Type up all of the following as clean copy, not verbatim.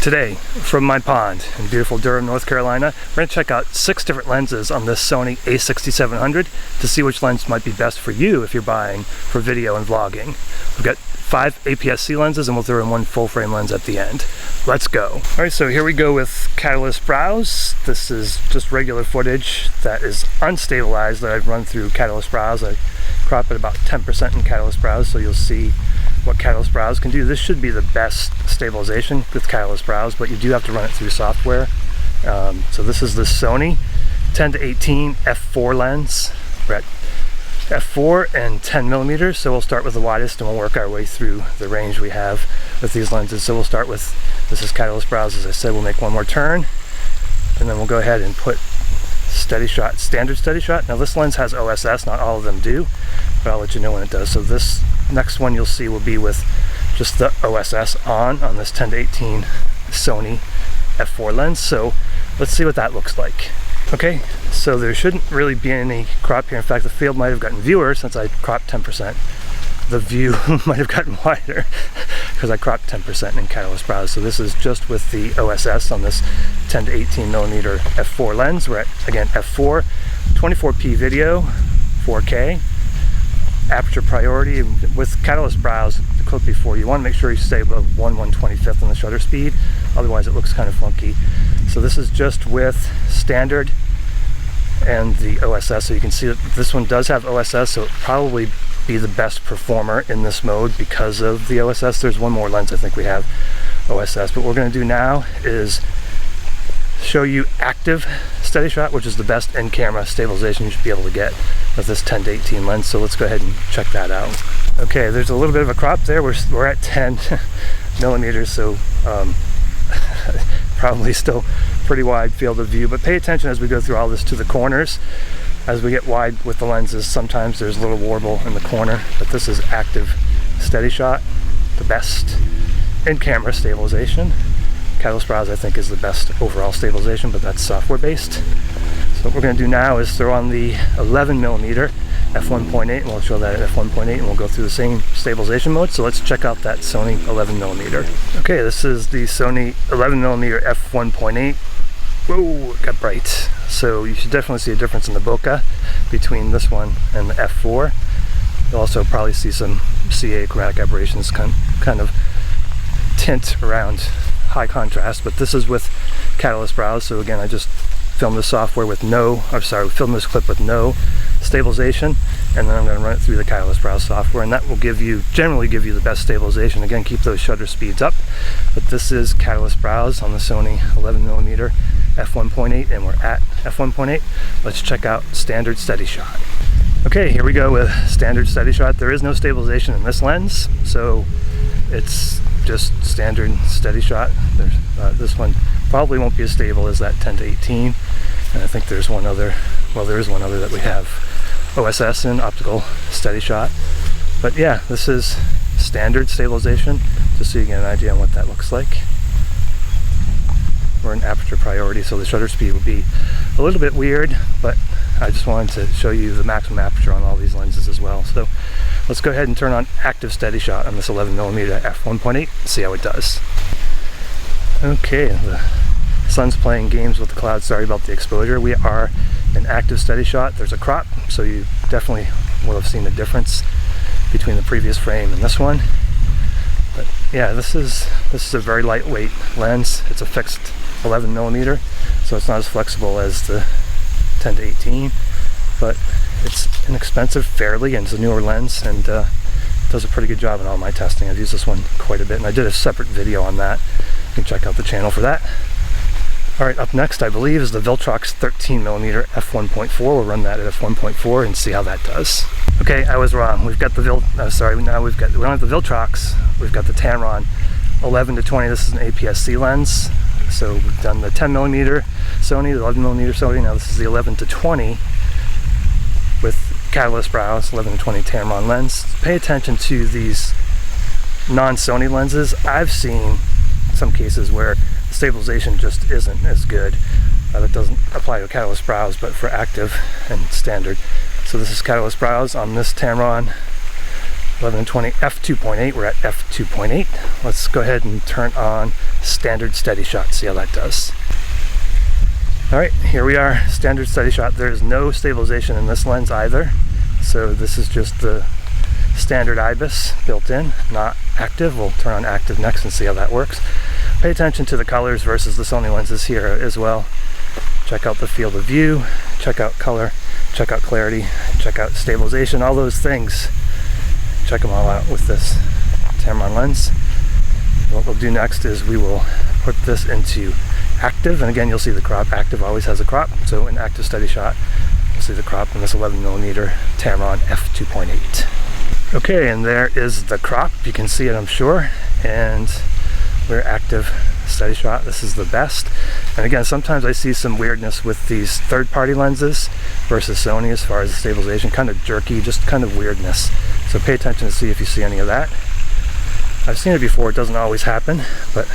Today, from my pond in beautiful Durham, North Carolina, we're going to check out 6 different lenses on this Sony A6700 to see which lens might be best for you if you're buying for video and vlogging. We've got 5 aps-c lenses and we'll throw in 1 full frame lens at the end. Let's go. Alright, so here we go with Catalyst Browse. This is just regular footage that is unstabilized that I've run through Catalyst Browse. I crop it about 10% in Catalyst Browse, so you'll see what Catalyst Browse can do. This should be the best stabilization with Catalyst Browse, but you do have to run it through software. So this is the Sony 10-18 f4 lens. We're at f4 and 10mm, so we'll start with the widest and we'll work our way through the range we have with these lenses. So we'll start with, this is Catalyst Browse, as I said. We'll make one more turn and then we'll go ahead and put steady shot, standard steady shot. Now this lens has OSS, not all of them do, but I'll let you know when it does. So this next one you'll see will be with just the OSS on this 10-18 Sony f4 lens. So let's see what that looks like. Okay, so there shouldn't really be any crop here. In fact, the field might have gotten viewer since I cropped 10%. The view might have gotten wider because I cropped 10% in Catalyst Browse. So this is just with the OSS on this 10-18mm f4 lens. We're at, again, f4, 24p video, 4K. Aperture priority. With Catalyst Browse, the clip before, you want to make sure you stay above 1/125th on the shutter speed, otherwise it looks kind of funky. So this is just with standard and the OSS, so you can see that this one does have OSS, so it'll probably be the best performer in this mode because of the OSS. There's one more lens I think we have OSS, but what we're going to do now is show you active steady shot, which is the best in-camera stabilization you should be able to get with this 10-18 lens. So let's go ahead and check that out. Okay, there's a little bit of a crop there. We're at 10mm, so probably still pretty wide field of view, but pay attention as we go through all this to the corners. As we get wide with the lenses, sometimes there's a little warble in the corner, but this is active steady shot, the best in-camera stabilization. Catalyst Browse I think is the best overall stabilization, but that's software based. So what we're going to do now is throw on the 11mm f1.8, and we'll show that at f1.8, and we'll go through the same stabilization mode. So let's check out that Sony 11mm. Okay, this is the Sony 11mm f1.8. Whoa, it got bright. So you should definitely see a difference in the bokeh between this one and the f4. You'll also probably see some CA chromatic aberrations kind of tint around high contrast, but this is with Catalyst Browse. So again, I just filmed the software with filmed this clip with no stabilization, and then I'm going to run it through the Catalyst Browse software, and that will generally give you the best stabilization. Again, keep those shutter speeds up, but this is Catalyst Browse on the Sony 11mm f1.8, and we're at f1.8. Let's check out standard steady shot. Okay, here we go with standard steady shot. There is no stabilization in this lens, so it's just standard steady shot. This one probably won't be as stable as that 10-18, and I think there's one other, well, there is one other that we have OSS in, optical steady shot. But yeah, this is standard stabilization, just so you get an idea on what that looks like. We're in aperture priority, so the shutter speed will be a little bit weird, but I just wanted to show you the maximum aperture on all these lenses as well. So let's go ahead and turn on active steady shot on this 11mm f1.8, see how it does. Okay, the sun's playing games with the clouds. Sorry about the exposure. We are in active steady shot. There's a crop, so you definitely will have seen the difference between the previous frame and this one. But yeah, this is a very lightweight lens. It's a fixed 11mm, so it's not as flexible as the 10-18, but it's inexpensive fairly, and it's a newer lens, and does a pretty good job in all my testing. I've used this one quite a bit, and I did a separate video on that. You can check out the channel for that. Alright, up next I believe is the Viltrox 13mm f1.4. We'll run that at f1.4 and see how that does. Okay, I was wrong. We've got the we don't have the Viltrox, we've got the Tamron 11-20. This is an aps-c lens. So we've done the 10mm Sony, the 11mm Sony, now this is the 11-20 with Catalyst Browse, 11-20 Tamron lens. Pay attention to these non-Sony lenses. I've seen some cases where the stabilization just isn't as good. That doesn't apply to Catalyst Browse, but for active and standard. So this is Catalyst Browse on this Tamron 11 and 20 f2.8. We're at f2.8. Let's go ahead and turn on standard steady shot, see how that does. Alright, here we are, standard steady shot. There is no stabilization in this lens either, so this is just the standard IBIS built in, not active. We'll turn on active next and see how that works. Pay attention to the colors versus the Sony lenses here as well. Check out the field of view, check out color, check out clarity, check out stabilization, all those things. Check them all out with this Tamron lens. What we'll do next is we will put this into active, and again you'll see the crop. Active always has a crop, so in active steady shot you'll see the crop in this 11mm Tamron f2.8. Okay, and there is the crop. You can see it, I'm sure, and we're active steady shot. This is the best. And again, sometimes I see some weirdness with these third-party lenses versus Sony as far as the stabilization, kind of jerky, just kind of weirdness. So pay attention to see if you see any of that. I've seen it before, it doesn't always happen, but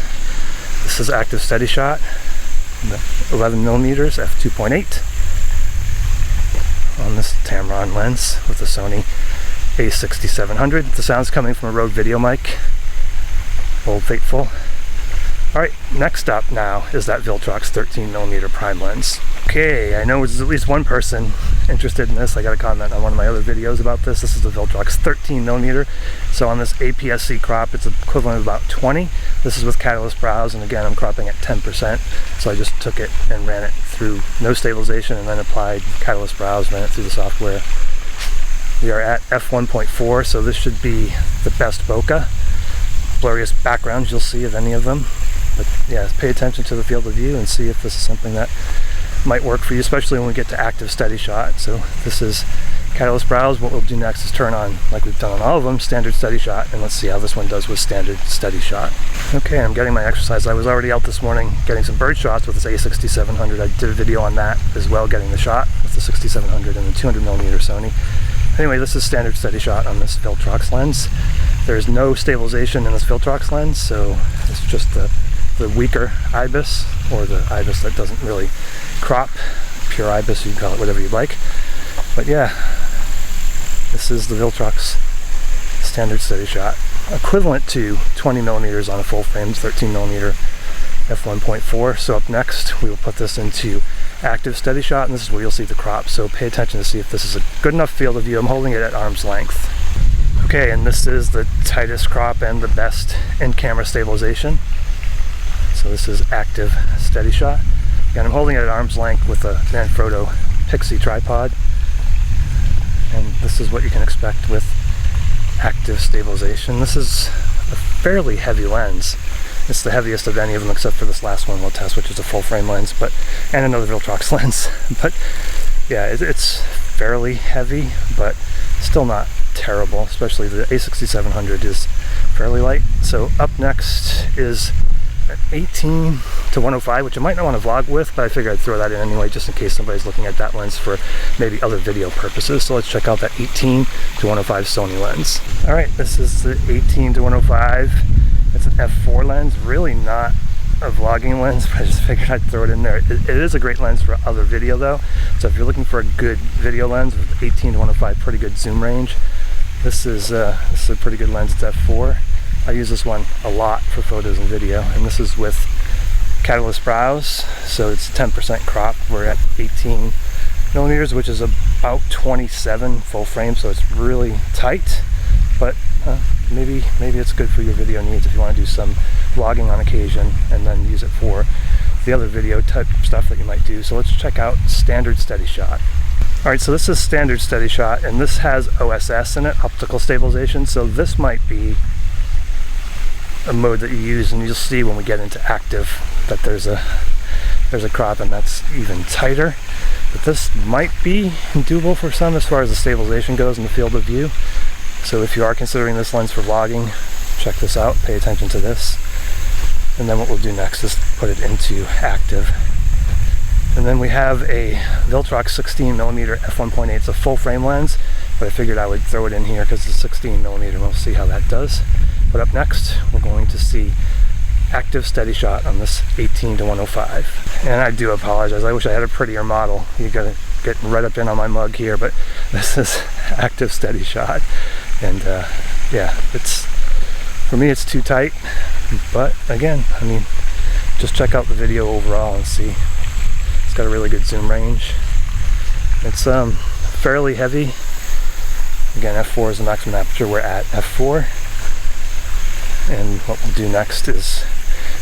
this is active steady shot, 11mm f2.8 on this Tamron lens with the Sony A6700. The sound's coming from a Rode video mic, Old Faithful. Alright, next up now is that Viltrox 13mm prime lens. Okay, I know there's at least one person interested in this. I got a comment on one of my other videos about this. This is the Viltrox 13mm. So on this aps-c crop, it's equivalent of about 20. This is with catalyst browse, and again, I'm cropping at 10%. So I just took it and ran it through no stabilization and then applied catalyst browse, ran it through the software. We are at f1.4, so this should be the best bokeh. Blurriest backgrounds you'll see of any of them. But yeah, pay attention to the field of view and see if this is something that might work for you, especially when we get to active steady shot. So this is catalyst browse. What we'll do next is turn on, like we've done on all of them, standard steady shot, and let's see how this one does with standard steady shot. Okay, I'm getting my exercise. I was already out this morning getting some bird shots with this A6700. I did a video on that as well, getting the shot with the 6700 and the 200mm Sony. Anyway, this is standard steady shot on this Viltrox lens. There's no stabilization in this Viltrox lens, so it's just the weaker IBIS, or the IBIS that doesn't really crop. Pure IBIS, you can call it whatever you'd like. But yeah, this is the Viltrox standard steady shot, equivalent to 20mm on a full frame, 13mm f1.4. So up next, we will put this into active steady shot, and this is where you'll see the crop. So pay attention to see if this is a good enough field of view. I'm holding it at arm's length. Okay, and this is the tightest crop and the best in-camera stabilization. So this is active steady shot. Again, I'm holding it at arm's length with a Manfrotto Pixie tripod. And this is what you can expect with active stabilization. This is a fairly heavy lens. It's the heaviest of any of them except for this last one we'll test, which is a full frame lens, and another Viltrox lens. But yeah, it's fairly heavy, but still not terrible, especially the A6700 is fairly light. So up next is 18 to 105, which I might not want to vlog with, but I figured I'd throw that in anyway just in case somebody's looking at that lens for maybe other video purposes. So let's check out that 18 to 105 Sony lens. Alright, this is the 18 to 105. It's an f4 lens, really not a vlogging lens, but I just figured I'd throw it in there. It is a great lens for other video though, so if you're looking for a good video lens with 18 to 105, pretty good zoom range, this is a pretty good lens. It's f4. I use this one a lot for photos and video, and this is with catalyst browse, so it's 10% crop. We're at 18mm, which is about 27 full frame, so it's really tight, but maybe it's good for your video needs if you want to do some vlogging on occasion and then use it for the other video type stuff that you might do. So let's check out standard steady shot. Alright, so this is standard steady shot, and this has OSS in it, optical stabilization, so this might be a mode that you use, and you'll see when we get into active that there's a crop, and that's even tighter. But this might be doable for some as far as the stabilization goes in the field of view. So if you are considering this lens for vlogging, check this out, pay attention to this. And then what we'll do next is put it into active. And then we have a Viltrox 16mm f1.8. It's a full frame lens, but I figured I would throw it in here because it's 16mm, and we'll see how that does. But up next, we're going to see active steady shot on this 18 to 105. And I do apologize, I wish I had a prettier model. You gotta get right up in on my mug here, but this is active steady shot. And yeah, for me it's too tight. But again, I mean, just check out the video overall and see. It's got a really good zoom range. It's fairly heavy. Again, f4 is the maximum aperture. We're at f4. And what we'll do next is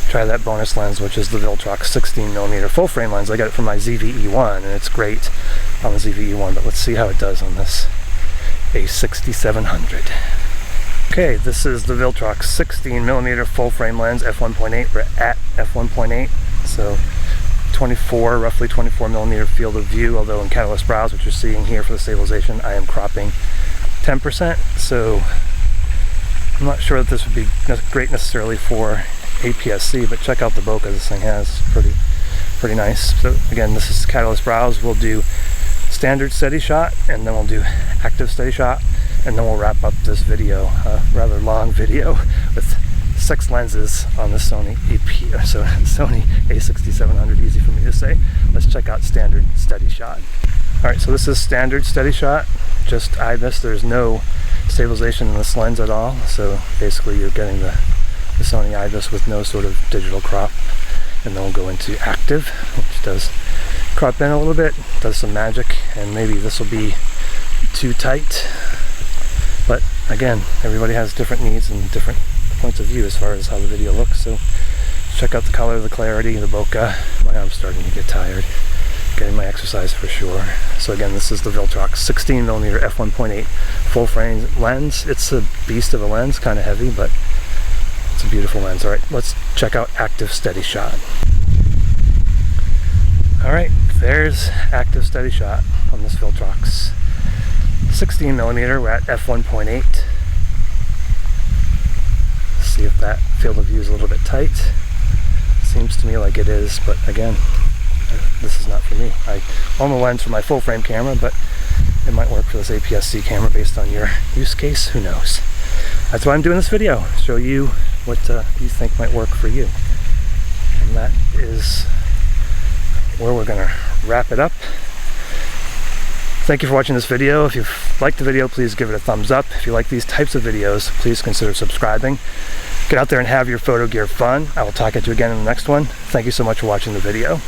try that bonus lens, which is the Viltrox 16mm full frame lens. I got it from my ZV-E1, and it's great on the ZV-E1, but let's see how it does on this A6700. Okay, this is the Viltrox 16mm full frame lens, f1.8. We're at f1.8, so roughly 24mm field of view, although in Catalyst Browse, which you're seeing here for the stabilization, I am cropping 10%, so I'm not sure that this would be great necessarily for aps-c, but check out the bokeh this thing has. Pretty nice. So again, this is Catalyst Browse. We'll do standard steady shot, and then we'll do active steady shot, and then we'll wrap up this video, rather long video, with 6 lenses on the Sony A6700, easy for me to say. Let's check out standard steady shot. Alright, so this is standard steady shot, just IBIS. There's no stabilization in this lens at all, so basically you're getting the Sony IBIS with no sort of digital crop. And then we'll go into active, which does crop in a little bit, does some magic, and maybe this will be too tight. But again, everybody has different needs and different points of view as far as how the video looks, so check out the color, the clarity, the bokeh. My arm's starting to get tired. Getting my exercise for sure. So again, this is the Viltrox 16mm f1.8 full frame lens. It's a beast of a lens, kind of heavy, but it's a beautiful lens. Alright, let's check out active steady shot. Alright, there's active steady shot on this Viltrox 16mm. We're at f1.8. See if that field of view is a little bit tight. Seems to me like it is, but again, this is not for me. I own the lens for my full frame camera, but it might work for this aps-c camera based on your use case. Who knows? That's why I'm doing this video, show you what you think might work for you. And that is where we're gonna wrap it up. Thank you for watching this video. If you've liked the video, please give it a thumbs up. If you like these types of videos, please consider subscribing. Get out there and have your photo gear fun. I will talk at you again in the next one. Thank you so much for watching the video.